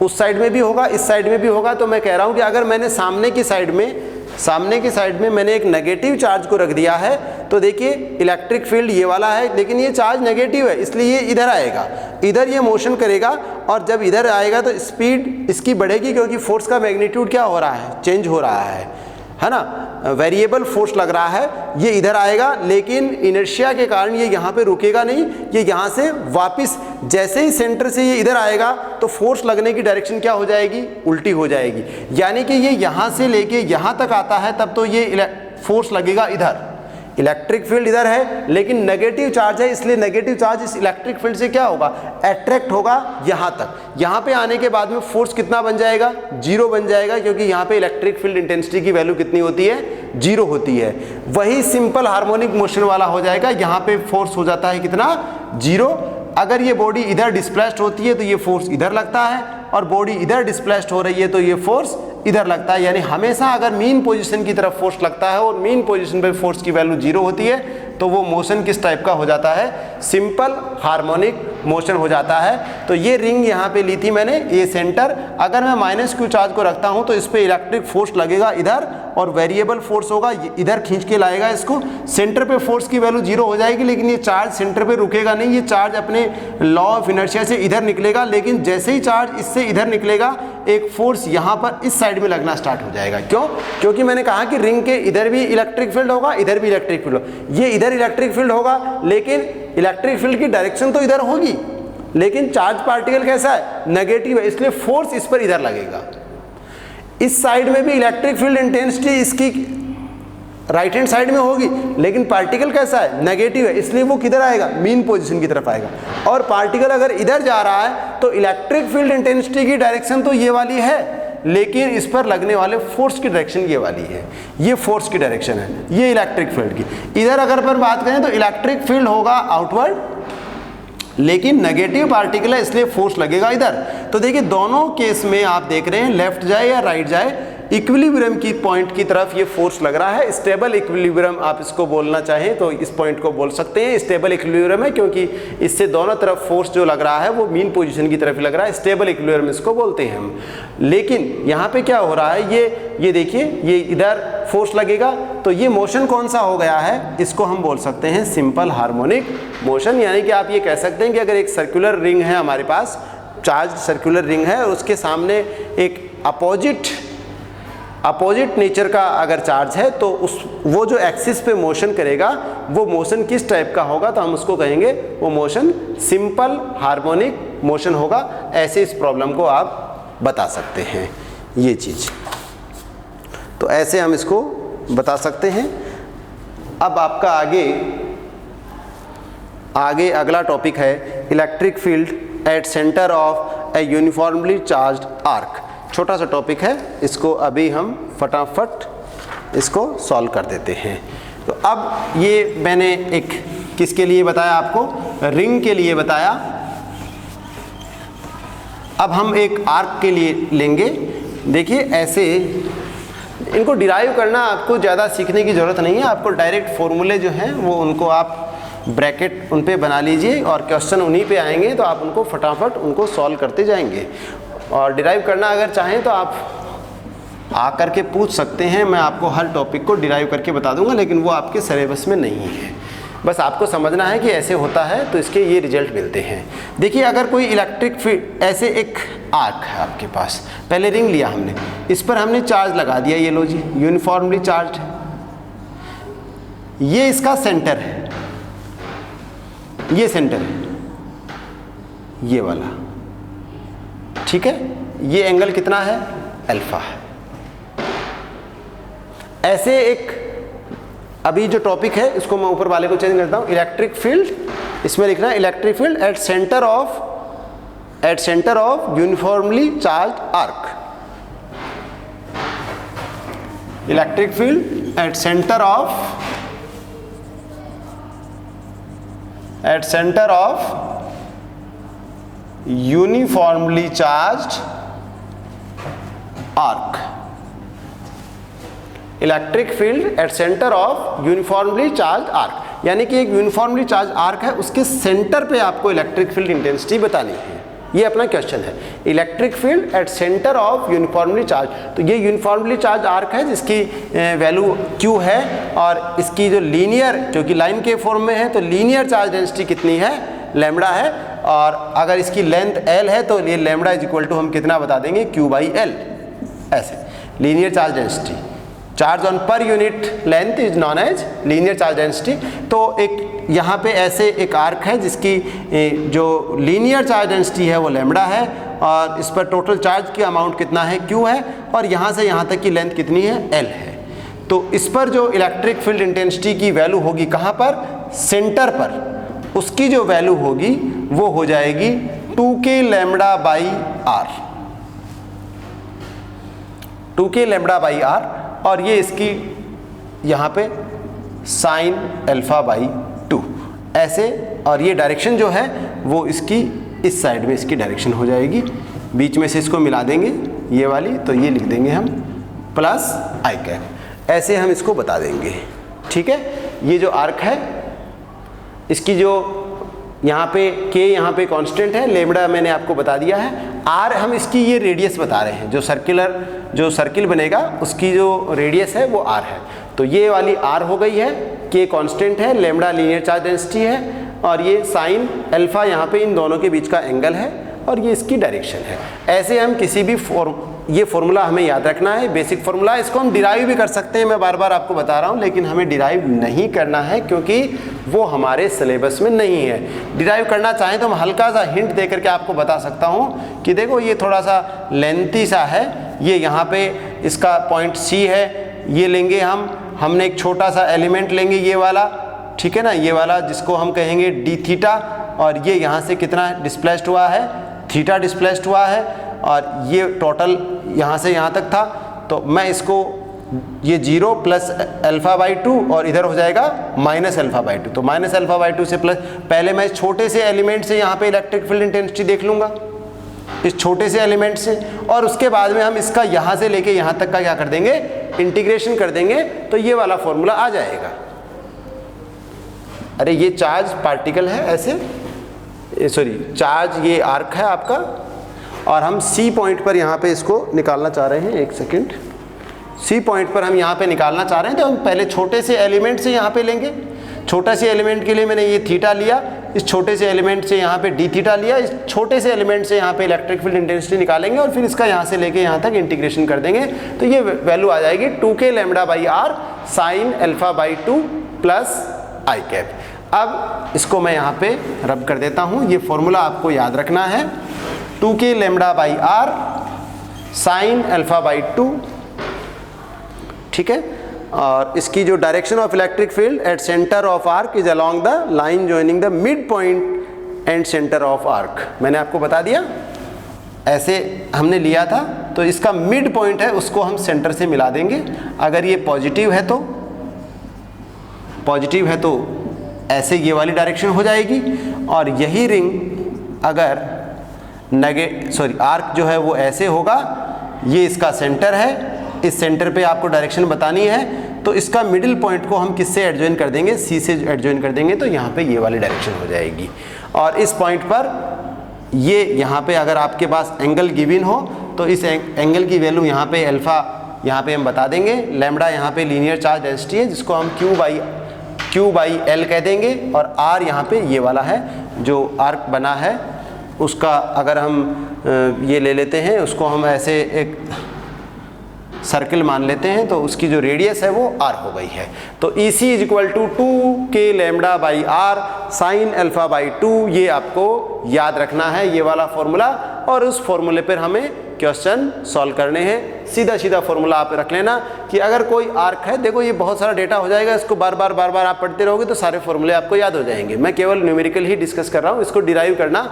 उस साइड में भी होगा, इस साइड में भी होगा। तो मैं कह रहा हूँ कि अगर मैंने सामने की साइड में मैंने एक नेगेटिव चार्ज को रख दिया है तो देखिए इलेक्ट्रिक फील्ड ये वाला है लेकिन ये चार्ज नेगेटिव है, इसलिए ये इधर आएगा, इधर ये मोशन करेगा और जब इधर आएगा तो स्पीड इसकी बढ़ेगी, क्योंकि फोर्स का मैग्नीट्यूड क्या हो रहा है, चेंज हो रहा है ना, वेरिएबल फोर्स लग रहा है। ये इधर आएगा लेकिन इनर्शिया के कारण ये यहाँ पे रुकेगा नहीं, ये यहाँ से वापस जैसे ही सेंटर से ये इधर आएगा तो फोर्स लगने की डायरेक्शन क्या हो जाएगी, उल्टी हो जाएगी। यानी कि ये यहाँ से लेके यहाँ तक आता है तब तो ये फोर्स लगेगा इधर, इलेक्ट्रिक फील्ड इधर है लेकिन नेगेटिव चार्ज है, इसलिए नेगेटिव चार्ज इस इलेक्ट्रिक फील्ड से क्या होगा, अट्रैक्ट होगा यहाँ तक। यहाँ पे आने के बाद में फोर्स कितना बन जाएगा, 0 बन जाएगा, क्योंकि यहाँ पे इलेक्ट्रिक फील्ड इंटेंसिटी की वैल्यू कितनी होती है, 0 होती है। वही सिंपल हार्मोनिक मोशन वाला हो जाएगा, यहाँ पे फोर्स हो जाता है कितना, 0। अगर ये बॉडी इधर डिस्प्लेस्ड होती है तो ये फोर्स इधर लगता है और बॉडी इधर डिस्प्लेस्ड हो रही है तो ये फोर्स इधर लगता है। यानी हमेशा अगर मीन पोजीशन की तरफ फोर्स लगता है और मीन पोजीशन पे फोर्स की वैल्यू 0 होती है तो वो मोशन किस टाइप का हो जाता है, सिंपल हार्मोनिक मोशन हो जाता है। तो ये रिंग यहाँ पे ली थी मैंने, ये सेंटर, अगर मैं -q चार्ज को रखता हूँ तो इस पे इलेक्ट्रिक फोर्स लगेगा इधर और वेरिएबल फोर्स होगा, इधर खींच के लाएगा इसको, सेंटर पे फोर्स की वैल्यू 0 हो जाएगी लेकिन ये चार्ज सेंटर पे रुकेगा नहीं, ये चार्ज अपने लॉ ऑफ इनर्शिया से इधर निकलेगा। लेकिन जैसे ही चार्ज इससे इधर निकलेगा एक फोर्स यहाँ पर इस साइड में लगना स्टार्ट हो जाएगा। क्यों, क्योंकि मैंने कहा कि रिंग के इधर भी इलेक्ट्रिक फील्ड होगा, इधर भी इलेक्ट्रिक फील्ड होगा। ये इधर इलेक्ट्रिक फील्ड होगा लेकिन इलेक्ट्रिक फील्ड की डायरेक्शन तो इधर होगी, लेकिन चार्ज पार्टिकल कैसा है, नेगेटिव है, इसलिए फोर्स इस पर इधर लगेगा। इस साइड में भी इलेक्ट्रिक फील्ड इंटेंसिटी इसकी राइट हैंड साइड में होगी लेकिन पार्टिकल कैसा है, नेगेटिव है, इसलिए वो किधर आएगा, मीन पोजीशन की तरफ आएगा। और पार्टिकल अगर इधर जा रहा है तो इलेक्ट्रिक फील्ड इंटेंसिटी की डायरेक्शन तो ये वाली है लेकिन इस पर लगने वाले फोर्स की डायरेक्शन ये वाली है, ये फोर्स की डायरेक्शन है, ये इलेक्ट्रिक फील्ड की। इधर अगर पर बात करें तो इलेक्ट्रिक फील्ड होगा आउटवर्ड, लेकिन नेगेटिव पार्टिकल है इसलिए फोर्स लगेगा इधर। तो देखिए दोनों केस में आप देख रहे हैं लेफ्ट जाए या राइट जाए, इक्विलिब्रियम की पॉइंट की तरफ ये फोर्स लग रहा है। स्टेबल इक्विलिब्रियम आप इसको बोलना चाहें तो इस पॉइंट को बोल सकते हैं स्टेबल इक्विलिब्रियम है, क्योंकि इससे दोनों तरफ फोर्स जो लग रहा है वो मीन पोजीशन की तरफ लग रहा है, स्टेबल इक्विलिब्रियम इसको बोलते हैं हम। लेकिन यहाँ पे क्या हो रहा है, ये देखिए ये इधर फोर्स लगेगा तो ये मोशन कौन सा हो गया है, इसको हम बोल सकते हैं सिंपल हार्मोनिक मोशन। यानी कि आप ये कह सकते हैं कि अगर एक सर्कुलर रिंग है हमारे पास, चार्ज सर्कुलर रिंग है और उसके सामने एक अपोजिट नेचर का अगर चार्ज है तो वो जो एक्सिस पे मोशन करेगा वो मोशन किस टाइप का होगा, तो हम उसको कहेंगे वो मोशन सिंपल हार्मोनिक मोशन होगा। ऐसे इस प्रॉब्लम को आप बता सकते हैं ये चीज़, तो ऐसे हम इसको बता सकते हैं। अब आपका आगे अगला टॉपिक है electric field at centre of A uniformly charged arc. छोटा सा टॉपिक है, इसको अभी हम फटाफट इसको सॉल्व कर देते हैं। तो अब ये मैंने एक किसके लिए बताया आपको, रिंग के लिए बताया। अब हम एक आर्क के लिए लेंगे। देखिए ऐसे इनको डिराइव करना आपको ज़्यादा सीखने की ज़रूरत नहीं है, आपको डायरेक्ट फॉर्मूले जो हैं वो उनको आप ब्रैकेट उन पे बना लीजिए और क्वेश्चन उन्हीं पे आएंगे तो आप उनको फटाफट उनको सॉल्व करते जाएंगे। और डिराइव करना अगर चाहें तो आप आकर के पूछ सकते हैं, मैं आपको हर टॉपिक को डिराइव करके बता दूंगा, लेकिन वो आपके सिलेबस में नहीं है। बस आपको समझना है कि ऐसे होता है तो इसके ये रिजल्ट मिलते हैं। देखिए अगर कोई इलेक्ट्रिक फील्ड ऐसे एक आर्क है आपके पास, पहले रिंग लिया हमने, इस पर हमने चार्ज लगा दिया, ये लो जी यूनिफॉर्मली चार्ज है, ये इसका सेंटर है, ये सेंटर है ये वाला, ठीक है। ये एंगल कितना है, अल्फा है। ऐसे एक अभी जो टॉपिक है इसको मैं ऊपर वाले को चेंज करता हूं, इलेक्ट्रिक फील्ड, इसमें लिखना है electric field at centre of uniformly charged arc. Electric field at centre of uniformly charged arc. Electric field at centre of uniformly charged arc, यानी कि एक यूनिफॉर्मली चार्ज आर्क है, उसके सेंटर पे आपको इलेक्ट्रिक फील्ड इंटेंसिटी बतानी है। ये अपना क्वेश्चन है, electric field at centre of uniformly charge. तो ये यूनिफॉर्मली चार्ज आर्क है जिसकी वैल्यू Q है, और इसकी जो लीनियर, क्योंकि लाइन के फॉर्म में है तो लीनियर चार्ज डेंसिटी कितनी है, लैम्बडा है। और अगर इसकी लेंथ L है तो ये लैम्बडा इज इक्वल टू हम कितना बता देंगे, Q/L। ऐसे linear charge density, charge on per unit length is known as linear charge density. तो एक यहाँ पे ऐसे एक आर्क है जिसकी जो लीनियर चार्ज डेंसिटी है वो लैम्बडा है, और इस पर टोटल चार्ज की अमाउंट कितना है, Q है, और यहाँ से यहाँ तक की लेंथ कितनी है, L है। तो इस पर जो इलेक्ट्रिक फील्ड इंटेंसिटी की वैल्यू होगी कहाँ पर, सेंटर पर, उसकी जो वैल्यू होगी वो हो जाएगी 2k λ/r, 2k λ/r, और ये इसकी यहाँ पे sin α/2 ऐसे। और ये डायरेक्शन जो है वो इसकी इस साइड में इसकी डायरेक्शन हो जाएगी, बीच में से इसको मिला देंगे ये वाली, तो ये लिख देंगे हम प्लस i कैप, ऐसे हम इसको बता देंगे, ठीक है। ये जो आर्क है इसकी जो यहाँ पे k यहाँ पे कांस्टेंट है, लैम्बडा मैंने आपको बता दिया है, r हम इसकी ये रेडियस बता रहे हैं, जो सर्किल बनेगा उसकी जो रेडियस है वो r है। तो ये वाली r हो गई है, k कांस्टेंट है, लैम्बडा लीनियर चार्ज डेंसिटी है, और ये साइन अल्फा यहाँ पे इन दोनों के बीच का एंगल है, और ये इसकी डायरेक्शन है। ऐसे हम किसी भी ये फॉर्मूला हमें याद रखना है, बेसिक फॉर्मूला, इसको हम डिराइव भी कर सकते हैं, मैं बार बार आपको बता रहा हूँ, लेकिन हमें डिराइव नहीं करना है क्योंकि वो हमारे सिलेबस में नहीं है। डिराइव करना चाहें तो हम हल्का सा हिंट दे करके आपको बता सकता हूँ कि देखो ये थोड़ा सा लेंथी सा है, ये यहाँ पे इसका पॉइंट C है, ये लेंगे हमने एक छोटा सा एलिमेंट लेंगे ये वाला, ठीक है ना, ये वाला जिसको हम कहेंगे d थीटा, और ये यहाँ से कितना डिस्प्लेस्ड हुआ है, थीटा डिस्प्लेस्ड हुआ है, और ये टोटल यहाँ से यहाँ तक था, तो मैं इसको ये 0 प्लस अल्फा बाई 2 और इधर हो जाएगा माइनस अल्फा बाई 2। तो माइनस अल्फा बाई 2 से प्लस, पहले मैं इस छोटे से एलिमेंट से यहाँ पे इलेक्ट्रिक फील्ड इंटेंसिटी देख लूँगा, इस छोटे से एलिमेंट से, और उसके बाद में हम इसका यहाँ से लेके यहाँ तक का क्या कर देंगे, इंटीग्रेशन कर देंगे, तो ये वाला फॉर्मूला आ जाएगा। अरे ये चार्ज पार्टिकल है ऐसे, सॉरी चार्ज ये आर्क है आपका, और हम सी पॉइंट पर यहाँ पे इसको निकालना चाह रहे हैं। एक सेकेंड, सी पॉइंट पर हम यहाँ पे निकालना चाह रहे हैं, तो हम पहले छोटे से एलिमेंट से यहाँ पे लेंगे। छोटा से एलिमेंट के लिए मैंने ये थीटा लिया, इस छोटे से एलिमेंट से यहाँ पे डी थीटा लिया, इस छोटे से एलिमेंट से यहाँ पे इलेक्ट्रिक फील्ड इंटेंसिटी निकालेंगे और फिर इसका यहाँ से लेके यहाँ तक इंटीग्रेशन कर देंगे, तो ये वैल्यू आ जाएगी 2k lambda by r sine alpha by 2 plus i cap. अब इसको मैं यहाँ पे रब कर देता हूँ। ये फॉर्मूला आपको याद रखना है, 2k lambda by r sine alpha by 2, ठीक है। और इसकी जो direction of electric field at centre of arc is along the line joining the mid point and centre of arc, मैंने आपको बता दिया, ऐसे हमने लिया था, तो इसका मिड पॉइंट है उसको हम सेंटर से मिला देंगे। अगर ये पॉजिटिव है तो ऐसे ये वाली डायरेक्शन हो जाएगी, और यही रिंग अगर आर्क जो है वो ऐसे होगा, ये इसका सेंटर है, इस सेंटर पे आपको डायरेक्शन बतानी है, तो इसका मिडिल पॉइंट को हम किससे एडजॉइन कर देंगे, सी से एडजॉइन कर देंगे, तो यहाँ पे ये वाली डायरेक्शन हो जाएगी। और इस पॉइंट पर ये यहाँ पे अगर आपके पास एंगल गिवन हो, तो इस एंगल की वैल्यू यहाँ पे अल्फा यहाँ पे हम बता देंगे, लैम्डा यहाँ पे लीनियर चार्ज डेंसिटी है जिसको हम Q बाई L कह देंगे, और R यहाँ पे ये वाला है जो आर्क बना है उसका, अगर हम ये ले लेते हैं, उसको हम ऐसे एक सर्किल मान लेते हैं, तो उसकी जो रेडियस है वो r हो गई है। तो EC is equal to 2k lambda by r sine alpha by 2, ये आपको याद रखना है ये वाला फॉर्मूला, और उस फॉर्मूले पर हमें क्वेश्चन सॉल्व करने हैं। सीधा सीधा फॉर्मूला आप रख लेना कि अगर कोई आर्क है, देखो ये बहुत सारा डेटा हो जाएगा, इसको बार बार आप पढ़ते रहोगे तो सारे फॉर्मूले आपको याद हो जाएंगे। मैं केवल न्यूमेरिकल ही डिस्कस कर रहा हूँ, इसको डिराइव करना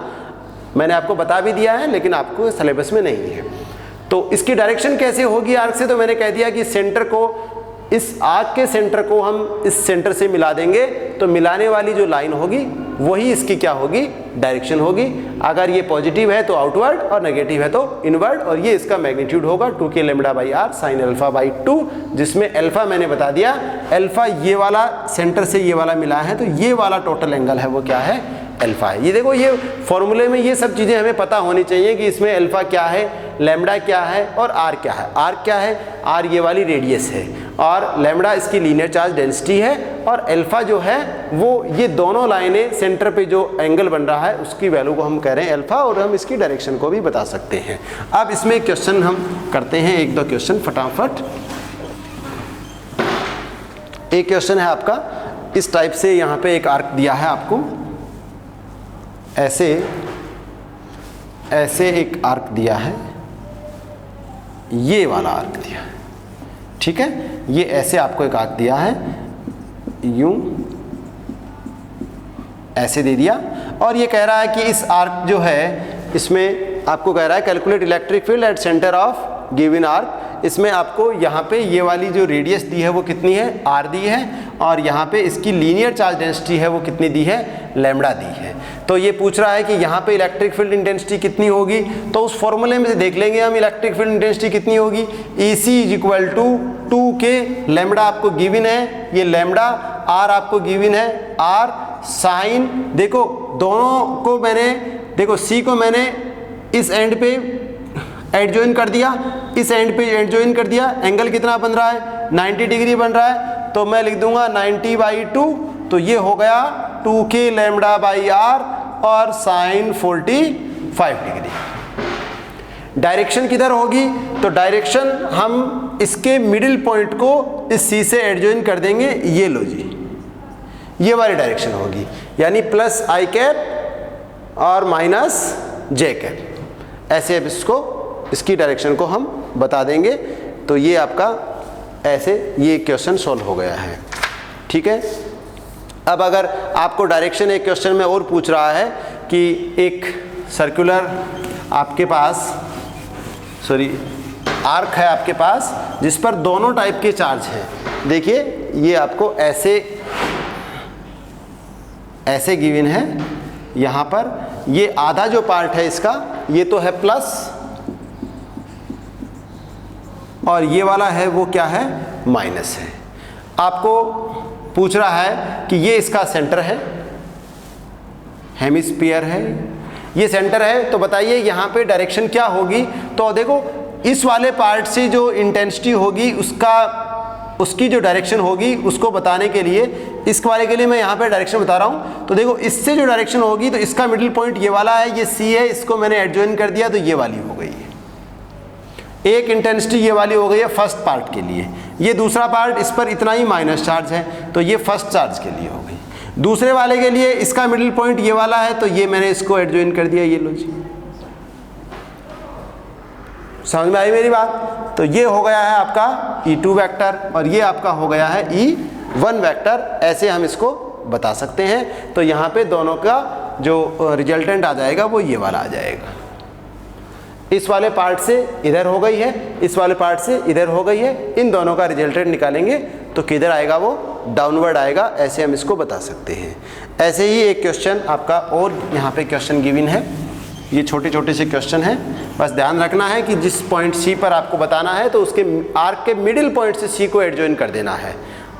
मैंने आपको बता भी दिया है, लेकिन आपको सिलेबस में नहीं है। तो इसकी डायरेक्शन कैसे होगी आर्क से, तो मैंने कह दिया कि सेंटर को, इस आर्क के सेंटर को हम इस सेंटर से मिला देंगे, तो मिलाने वाली जो लाइन होगी वही इसकी क्या होगी, डायरेक्शन होगी। अगर ये पॉजिटिव है तो आउटवर्ड और नेगेटिव है तो इनवर्ड, और ये इसका मैग्नीट्यूड होगा 2k lambda by r sine alpha by 2, जिसमें अल्फा मैंने बता दिया, अल्फा ये वाला सेंटर से ये वाला मिला है, तो ये वाला टोटल एंगल है वो क्या है, अल्फा है। ये देखो, ये फॉर्मूले में ये सब चीज़ें हमें पता होनी चाहिए कि इसमें अल्फा क्या है, लैम्डा क्या है और आर क्या है। आर क्या है, आर ये वाली रेडियस है, और लैम्डा इसकी लीनियर चार्ज डेंसिटी है, और अल्फा जो है वो ये दोनों लाइनें सेंटर पे जो एंगल बन रहा है उसकी वैल्यू को हम कह रहे हैं अल्फा, और हम इसकी डायरेक्शन को भी बता सकते हैं। अब इसमें क्वेश्चन हम करते हैं, एक दो क्वेश्चन फटाफट। एक क्वेश्चन है आपका इस टाइप से, यहाँ पे एक आर्क दिया है आपको, ऐसे एक आर्क दिया है, ये वाला आर्क दिया है, ठीक है, ये ऐसे आपको एक आर्क दिया है, यूं ऐसे दे दिया, और ये कह रहा है कि इस आर्क जो है इसमें आपको कह रहा है calculate electric field at centre of given arc. इसमें आपको यहाँ पे ये वाली जो रेडियस दी है वो कितनी है, r दी है, और यहाँ पे इसकी लीनियर चार्ज डेंसिटी है वो कितनी दी है, लैम्डा दी है। तो ये पूछ रहा है कि यहाँ पे इलेक्ट्रिक फील्ड इंटेंसिटी कितनी होगी, तो उस फॉर्मूले में से देख लेंगे हम इलेक्ट्रिक फील्ड इंटेंसिटी कितनी होगी। EC is equal to 2k, lambda आपको गिवन है, ये लैम्डा, r आपको गिवन है r साइन, देखो दोनों को मैंने, देखो C को मैंने इस एंड पे एडजॉइन कर दिया, इस एंड पे एडजॉइन कर दिया, एंगल कितना बन रहा है, 90 डिग्री बन रहा है, तो मैं लिख दूंगा 90 बाई 2, तो ये हो गया 2k लैम्डा बाई आर और साइन 45 डिग्री। डायरेक्शन किधर होगी, तो डायरेक्शन हम इसके मिडिल पॉइंट को इस C से एडजॉइन कर देंगे, ये लो जी, ये वाली डायरेक्शन होगी, यानी प्लस आई कैप और माइनस जे कैप, ऐसे इसको, इसकी डायरेक्शन को हम बता देंगे। तो ये आपका ऐसे ये क्वेश्चन सॉल्व हो गया है, ठीक है। अब अगर आपको डायरेक्शन एक क्वेश्चन में और पूछ रहा है कि एक सर्कुलर आपके पास सॉरी आर्क है आपके पास जिस पर दोनों टाइप के चार्ज हैं। देखिए ये आपको ऐसे गिवन है, यहाँ पर ये आधा जो पार्ट है इसका ये तो है प्लस, और ये वाला है वो क्या है, माइनस है। आपको पूछ रहा है कि ये इसका सेंटर है, हेमिस्फीयर है, ये सेंटर है, तो बताइए यहाँ पे डायरेक्शन क्या होगी। तो देखो इस वाले पार्ट से जो इंटेंसिटी होगी उसकी जो डायरेक्शन होगी उसको बताने के लिए, इस वाले के लिए मैं यहाँ पे डायरेक्शन बता रहा हूँ। तो देखो इससे जो डायरेक्शन होगी तो इसका मिडिल पॉइंट ये वाला है, ये सी है, इसको मैंने एडजॉइन कर दिया तो ये वाली हो गई है। एक इंटेंसिटी ये वाली हो गई है फर्स्ट पार्ट के लिए, ये दूसरा पार्ट इस पर इतना ही माइनस चार्ज है तो ये फर्स्ट चार्ज के लिए हो गई। दूसरे वाले के लिए इसका मिडिल पॉइंट ये वाला है तो ये मैंने इसको एडजॉइन कर दिया, ये लो जी। समझ में आई मेरी बात। तो ये हो गया है आपका E2 वेक्टर और ये आपका हो गया है E1 वेक्टर, ऐसे हम इसको बता सकते हैं। तो यहाँ पे दोनों का जो रिजल्टेंट आ जाएगा वो ये वाला आ जाएगा। इस वाले पार्ट से इधर हो गई है, इस वाले पार्ट से इधर हो गई है, इन दोनों का रिजल्टेंट निकालेंगे तो किधर आएगा, वो डाउनवर्ड आएगा, ऐसे हम इसको बता सकते हैं। ऐसे ही एक क्वेश्चन आपका और यहाँ पे क्वेश्चन गिवन है, ये छोटे छोटे से क्वेश्चन हैं, बस ध्यान रखना है कि जिस पॉइंट सी पर आपको बताना है तो उसके आर्क के मिडिल पॉइंट से सी को एडजॉइन कर देना है।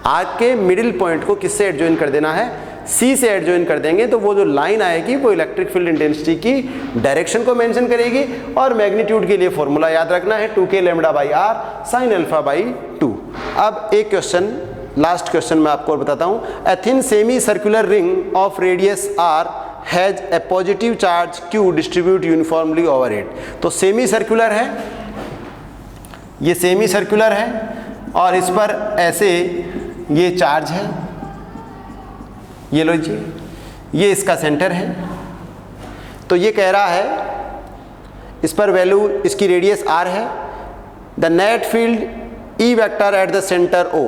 आर्क के मिडिल पॉइंट को किससे एडजॉइन कर देना है, सी से एडजॉइन कर देंगे तो वो जो लाइन आएगी वो इलेक्ट्रिक फील्ड इंटेंसिटी की डायरेक्शन को मेंशन करेगी। और मैग्नीट्यूड के लिए फॉर्मूला याद रखना है 2k lambda by r sine alpha by 2। अब एक क्वेश्चन, लास्ट क्वेश्चन मैं आपको बताता हूँ। A thin semi circular ring of radius r has a positive charge Q distributed uniformly over it. तो सेमी सर्कुलर है, ये सेमी सर्कुलर है और इस पर ऐसे ये चार्ज है, ये लो जी, ये इसका सेंटर है। तो ये कह रहा है इस पर वैल्यू, इसकी रेडियस r है, the net field E vector at the centre O,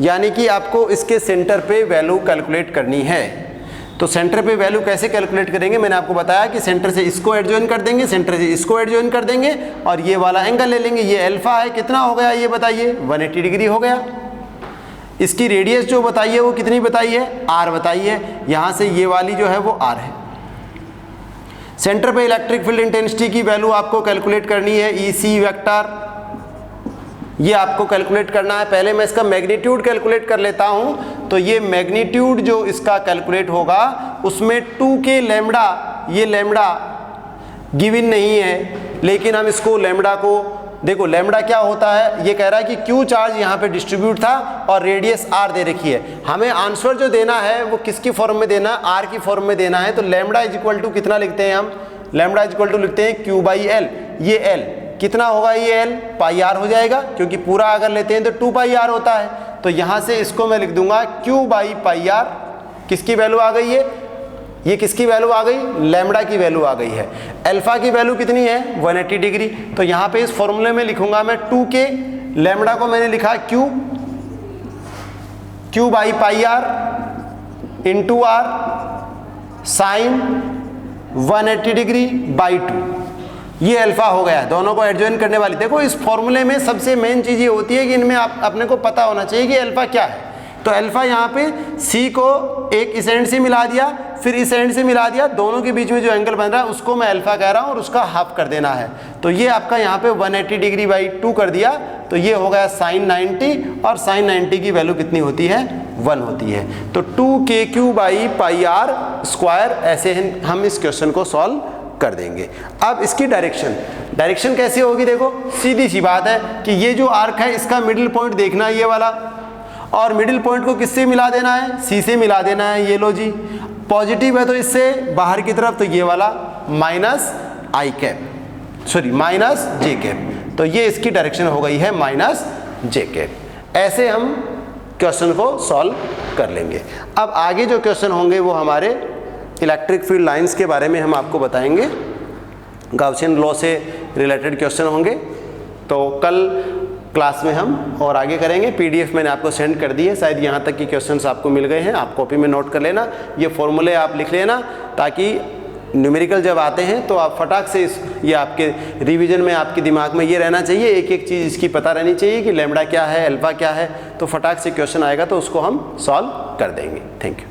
यानी कि आपको इसके सेंटर पे वैल्यू कैलकुलेट करनी है। तो सेंटर पे वैल्यू कैसे कैलकुलेट करेंगे, मैंने आपको बताया कि सेंटर से इसको एडजॉइन कर देंगे, सेंटर से इसको एडजॉइन कर देंगे और ये वाला एंगल ले लेंगे। ये अल्फा है, कितना हो गया ये बताइए, 180 डिग्री हो गया। इसकी रेडियस जो बताई है वो कितनी बताई है, r बताई है, यहाँ से ये वाली जो है वो r है। सेंटर पे इलेक्ट्रिक फील्ड इंटेंसिटी की वैल्यू आपको कैलकुलेट करनी है, EC वेक्टर, ये आपको कैलकुलेट करना है। पहले मैं इसका मैग्नीट्यूड कैलकुलेट कर लेता हूँ। तो ये मैग्नीट्यूड जो इसका कैलकुलेट होगा उसमें 2k लैम्डा, ये लैम्डा गिवन नहीं है लेकिन हम इसको लैम्डा को, देखो लैम्डा क्या होता है, ये कह रहा है कि Q चार्ज यहाँ पे डिस्ट्रीब्यूट था और रेडियस r दे रखी है। हमें आंसर जो देना है वो किसकी फॉर्म में देना है, r की फॉर्म में देना है। तो लैम्डा इज इक्वल टू कितना लिखते हैं हम, लैम्डा इज इक्वल टू लिखते हैं Q बाई L। ये L कितना होगा, ये L पाई r हो जाएगा, क्योंकि पूरा अगर लेते हैं तो 2 पाई r होता है। तो यहाँ से इसको मैं लिख दूंगा Q बाई पाई r, किसकी वैल्यू आ गई है, ये किसकी वैल्यू आ गई, लैम्डा की वैल्यू आ गई है। अल्फा की वैल्यू कितनी है, 180 डिग्री। तो यहाँ पे इस फॉर्मूले में लिखूंगा मैं 2k, लैम्डा को मैंने लिखा Q by pi r into r sine 180 degree by 2, ये अल्फा हो गया। दोनों को एडजॉइन करने वाली, देखो इस फॉर्मूले में सबसे मेन चीज़ ये होती है कि इनमें अपने को पता होना चाहिए कि अल्फा क्या है। तो अल्फा यहाँ पे C को एक इस एंड से मिला दिया, फिर इस एंड से मिला दिया, दोनों के बीच में जो एंगल बन रहा है उसको मैं अल्फा कह रहा हूँ और उसका हाफ कर देना है। तो ये आपका यहाँ पे 180 डिग्री बाई 2 कर दिया, तो ये हो गया साइन 90, और साइन 90 की वैल्यू कितनी होती है, 1 होती है। तो 2kq by pi r square, ऐसे हम इस क्वेश्चन को सॉल्व कर देंगे। अब इसकी डायरेक्शन कैसे होगी, देखो सीधी सी बात है कि ये जो आर्क है इसका मिडिल पॉइंट देखना है ये वाला, और मिडिल पॉइंट को किससे मिला देना है, C से मिला देना है। ये लो जी, पॉजिटिव है तो इससे बाहर की तरफ, तो ये वाला minus i cap, sorry minus J cap, तो ये इसकी डायरेक्शन हो गई है माइनस जे कैप। ऐसे हम क्वेश्चन को सॉल्व कर लेंगे। अब आगे जो क्वेश्चन होंगे वो हमारे इलेक्ट्रिक फील्ड लाइंस के बारे में हम आपको बताएंगे, गाउसियन लॉ से रिलेटेड क्वेश्चन होंगे। तो कल क्लास में हम और आगे करेंगे। PDF मैंने आपको सेंड कर दी है, शायद यहाँ तक की क्वेश्चंस आपको मिल गए हैं, आप कॉपी में नोट कर लेना, ये फॉर्मूले आप लिख लेना ताकि न्यूमेरिकल जब आते हैं तो आप फटाक से ये आपके रिवीजन में आपके दिमाग में ये रहना चाहिए, एक एक चीज़ इसकी पता रहनी चाहिए कि लैम्डा क्या है, अल्फा क्या है, तो फटाक से क्वेश्चन आएगा तो उसको हम सॉल्व कर देंगे। Thank you.